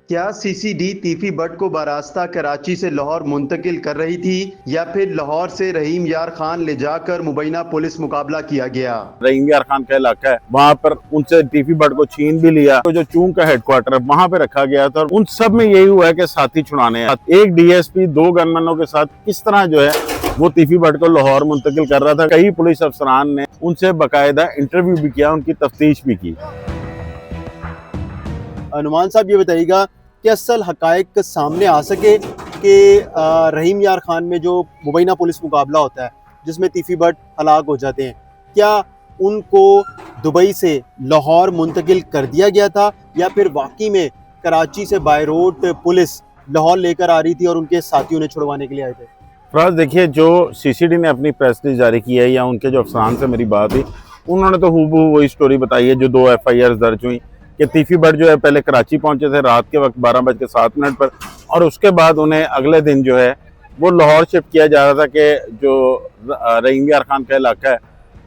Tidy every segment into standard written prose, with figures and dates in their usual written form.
क्या CCD तीफी but को बरास्ता कराची से लाहौर मुंतकिल कर रही थी या फिर लाहौर से रहीम यार खान ले जाकर मुबैना पुलिस मुकाबला किया गया? रहीम यार खान का इलाका है, वहाँ पर उनसे तीफी बट को छीन भी लिया। तो जो चूंग का हेडक्वार्टर है वहाँ पे रखा गया था। उन सब में यही हुआ है कि साथी छुड़ाने हैं। एक डीएसपी 2 गनमैनों के साथ किस तरह जो है वो तीफी बट को लाहौर मुंतकिल कर रहा था। कई पुलिस अफसरान ने उनसे बाकायदा इंटरव्यू भी किया, उनकी तफ्तीश भी की। नुमान साहब, ये बताइएगा कि असल हकायक सामने आ सके कि रहीम यार खान में जो मुबैना पुलिस मुकाबला होता है जिसमें तीफी बट हलाक हो जाते हैं, क्या उनको दुबई से लाहौर मुंतकिल कर दिया गया था या फिर वाकई में कराची से बाय रोड पुलिस लाहौर लेकर आ रही थी और उनके साथियों ने छुड़वाने के लिए आए थे? फराज, देखिए, जो सीसीडी ने अपनी प्रेस रिलीज जारी की है या उनके जो अफसरान से मेरी बात हुई, उन्होंने तो हूबहू वही स्टोरी बताई है जो 2 FIR दर्ज हुई कि तीफी बट जो है पहले कराची पहुंचे थे रात के वक्त 12:07 पर, और उसके बाद उन्हें अगले दिन जो है वो लाहौर शिफ्ट किया जा रहा था कि जो रहीम यार खान का इलाका है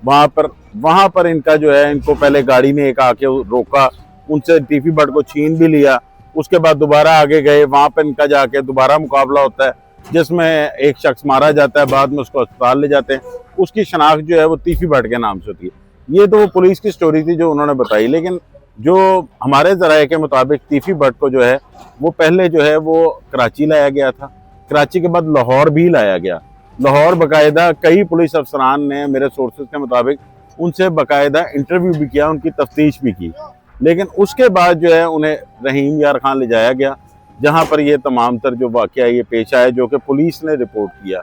वहाँ पर इनका जो है, इनको पहले गाड़ी ने एक आके रोका, उनसे तीफी बट को छीन भी लिया। उसके बाद दोबारा आगे गए, वहाँ पर इनका जाके दोबारा मुकाबला होता है जिसमें एक शख्स मारा जाता है, बाद में उसको अस्पताल ले जाते हैं। उसकी शनाख्त जो है वो तीफी बट के नाम से होती है। ये तो वो पुलिस की स्टोरी थी जो उन्होंने बताई, लेकिन जो हमारे ज़राए के मुताबिक तीफी बट को जो है वो पहले जो है वो कराची लाया गया था, कराची के बाद लाहौर भी लाया गया। लाहौर बाकायदा कई पुलिस अफसरान ने मेरे सोर्सेज के मुताबिक उनसे बाकायदा इंटरव्यू भी किया, उनकी तफ्तीश भी की, लेकिन उसके बाद जो है उन्हें रहीम यार खान ले जाया गया, जहाँ पर ये तमाम तर जो वाक़या ये पेश आया जो कि पुलिस ने रिपोर्ट किया।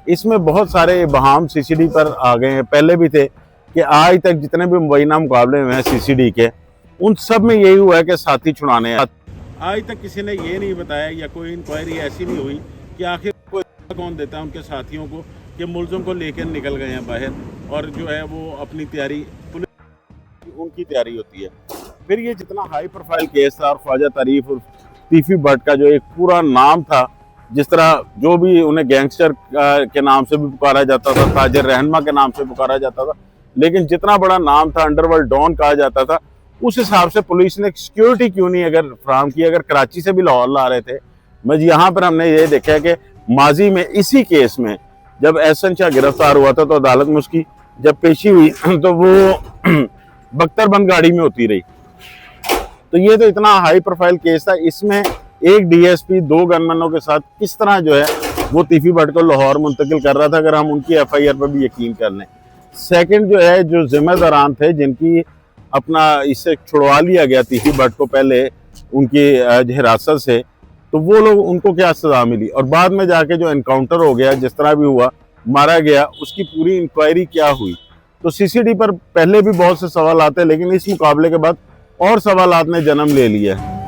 इसमें बहुत सारे इबहाम सीसीडी पर आ गए हैं, पहले भी थे कि आज तक जितने भी मुबैना मुकाबले हुए हैं सीसीडी के, उन सब में यही हुआ है कि साथी छुड़ाने हैं। आज तक किसी ने ये नहीं बताया या कोई इंक्वायरी ऐसी नहीं हुई कि आखिर कोई कौन देता है उनके साथियों को कि मुलज़िम को लेकर निकल गए हैं बाहर, और जो है वो अपनी तैयारी, पुलिस उनकी तैयारी होती है। फिर ये जितना हाई प्रोफाइल केस था और ख्वाजा तारीफ और तीफी बट का जो एक पूरा नाम था, जिस तरह जो भी उन्हें गैंगस्टर के नाम से भी पुकारा जाता था, ताजिर रहनमा के नाम से पुकारा जाता था, लेकिन जितना बड़ा नाम था अंडरवर्ल्ड डॉन कहा जाता था, उस हिसाब से पुलिस ने सिक्योरिटी क्यों नहीं अगर फ्राहम की? अगर कराची से भी लाहौर ला रहे थे। मैं यहाँ पर हमने ये देखा कि माजी में इसी केस में जब एहसन शाह गिरफ्तार हुआ था तो अदालत में उसकी जब पेशी हुई तो वो बख्तरबंद गाड़ी में होती रही। तो ये तो इतना हाई प्रोफाइल केस था, इसमें एक डीएसपी 2 गनमैनों के साथ किस तरह जो है वो तीफी बट को लाहौर मुंतकिल कर रहा था, अगर हम उनकी FIR पर भी यकीन कर लें। सेकंड जो है, जो जिम्मेदारान थे जिनकी अपना इससे छुड़वा लिया गया तीफी बट को पहले उनकी हिरासत से, तो वो लोग, उनको क्या सज़ा मिली, और बाद में जाके जो एनकाउंटर हो गया, जिस तरह भी हुआ, मारा गया, उसकी पूरी इंक्वायरी क्या हुई। तो सीसीडी पर पहले भी बहुत से सवाल आते हैं, लेकिन इस मुकाबले के बाद और सवालात ने जन्म ले लिया है।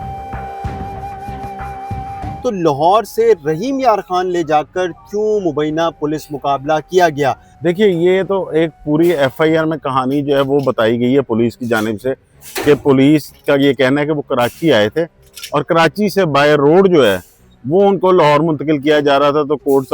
तो लाहौर से रहीम यार खान ले जाकर क्यों मुबैना पुलिस मुकाबला किया गया? देखिए, ये तो एक पूरी FIR में कहानी जो है वो बताई गई है पुलिस की जानिब से कि पुलिस का ये कहना है कि वो कराची आए थे और कराची से बाय रोड जो है वो उनको लाहौर मुंतकिल किया जा रहा था। तो कोट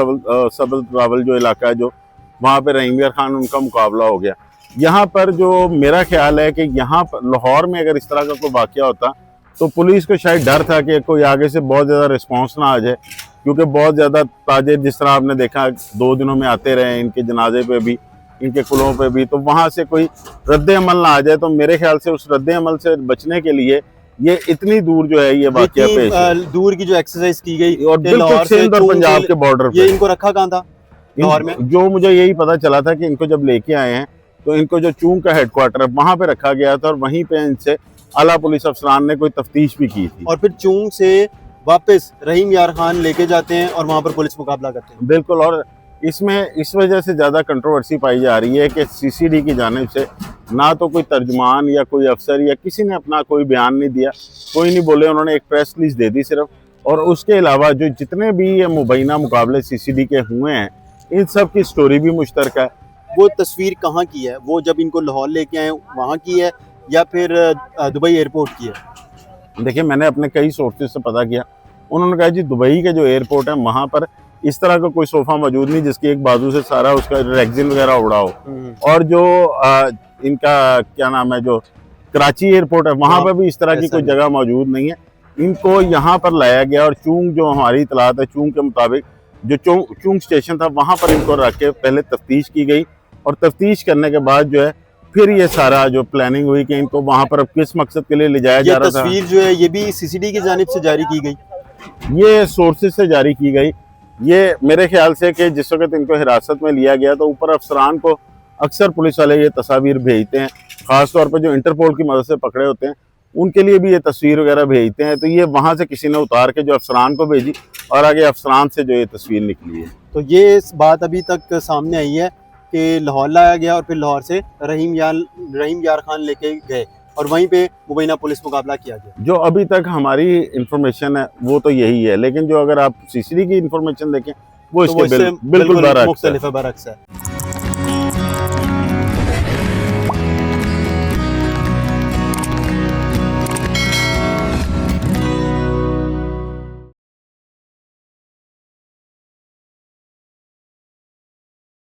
सबल ट्रावल जो इलाका है, जो वहाँ पे रहीम यार खान उनका मुकाबला हो गया। यहाँ पर जो मेरा ख्याल है कि यहाँ पर लाहौर में अगर इस तरह का कोई वाक़या होता तो पुलिस को शायद डर था कि कोई आगे से बहुत ज़्यादा रिस्पॉन्स ना आ जाए, क्योंकि बहुत ज़्यादा ताजिर, जिस तरह आपने देखा 2 दिनों में आते रहे, इनके जनाजे पे भी, इनके कुलों पे भी, तो वहाँ से कोई रद्द अमल ना आ जाए। तो मेरे ख्याल से उस रद्द अमल से बचने के लिए ये इतनी दूर जो है ये वाक़या पेश, दूर की जो एक्सरसाइज की गई और बिल्कुल सिंध और पंजाब के बॉर्डर पे, ये इनको रखा कहाँ था लाहौर में? जो मुझे यही पता चला था कि इनको जब लेके आए हैं तो इनको जो चूंग का हेडक्वार्टर है वहाँ पे रखा गया था, और वहीं पे इनसे आला पुलिस अफसरान ने कोई तफ्तीश भी की थी। और फिर चूंग से वापस रहीम यार खान लेके जाते हैं और वहाँ पर पुलिस मुकाबला करते हैं। बिल्कुल, और इसमें इस वजह से ज़्यादा कंट्रोवर्सी पाई जा रही है कि सीसीडी की जानिब से ना तो कोई तर्जमान या कोई अफसर या किसी ने अपना कोई बयान नहीं दिया, कोई नहीं बोले, उन्होंने एक प्रेस रिलीज दे दी सिर्फ। और उसके अलावा जो जितने भी ये मुबैना मुकाबले सीसीडी के हुए हैं, इन सब की स्टोरी भी मुश्तरक है। वो तस्वीर कहाँ की है? वो जब इनको लाहौर लेके आए वहाँ की है या फिर दुबई एयरपोर्ट की है? देखिए, मैंने अपने कई सोर्सेज से पता किया, उन्होंने कहा जी दुबई के जो एयरपोर्ट है वहाँ पर इस तरह का कोई सोफा मौजूद नहीं जिसकी एक बाजू से सारा उसका रेक्सिन वगैरह उड़ा हो। और जो इनका क्या नाम है, जो कराची एयरपोर्ट है, वहाँ पर भी इस तरह की कोई जगह मौजूद नहीं है। इनको यहाँ पर लाया गया और चूंग जो हमारी इतलात है, चूंग के मुताबिक जो चूंग स्टेशन था वहाँ पर इनको रख के पहले तफ्तीश की गई और तफ्तीश करने के बाद जो है फिर ये सारा जो प्लानिंग हुई कि इनको वहाँ पर अब किस मकसद के लिए ले जाया जा ये रहा था। तस्वीर जो है ये भी सीसीडी की जानिब से जारी की गई, ये सोर्सेज से जारी की गई। ये मेरे ख्याल से कि जिस वक्त इनको हिरासत में लिया गया तो ऊपर अफसरान को अक्सर पुलिस वाले ये तस्वीर भेजते हैं, ख़ासतौर पर जो इंटरपोल की मदद से पकड़े होते हैं उनके लिए भी ये तस्वीर वगैरह भेजते हैं। तो ये वहाँ से किसी ने उतार के जो अफसरान को भेजी और आगे अफसरान से जो ये तस्वीर निकली है। तो ये इस बात अभी तक सामने आई है कि लाहौर लाया गया और फिर लाहौर से रहीम यार खान लेके गए और वहीं पे मुबैना पुलिस मुकाबला किया गया। जो अभी तक हमारी इंफॉर्मेशन है वो तो यही है, लेकिन जो अगर आप सीसीडी की इंफॉर्मेशन देखें वो तो वो इसके इससे बिल्कुल बरअक्स है। मुख्तलिफ है, बरअक्स है।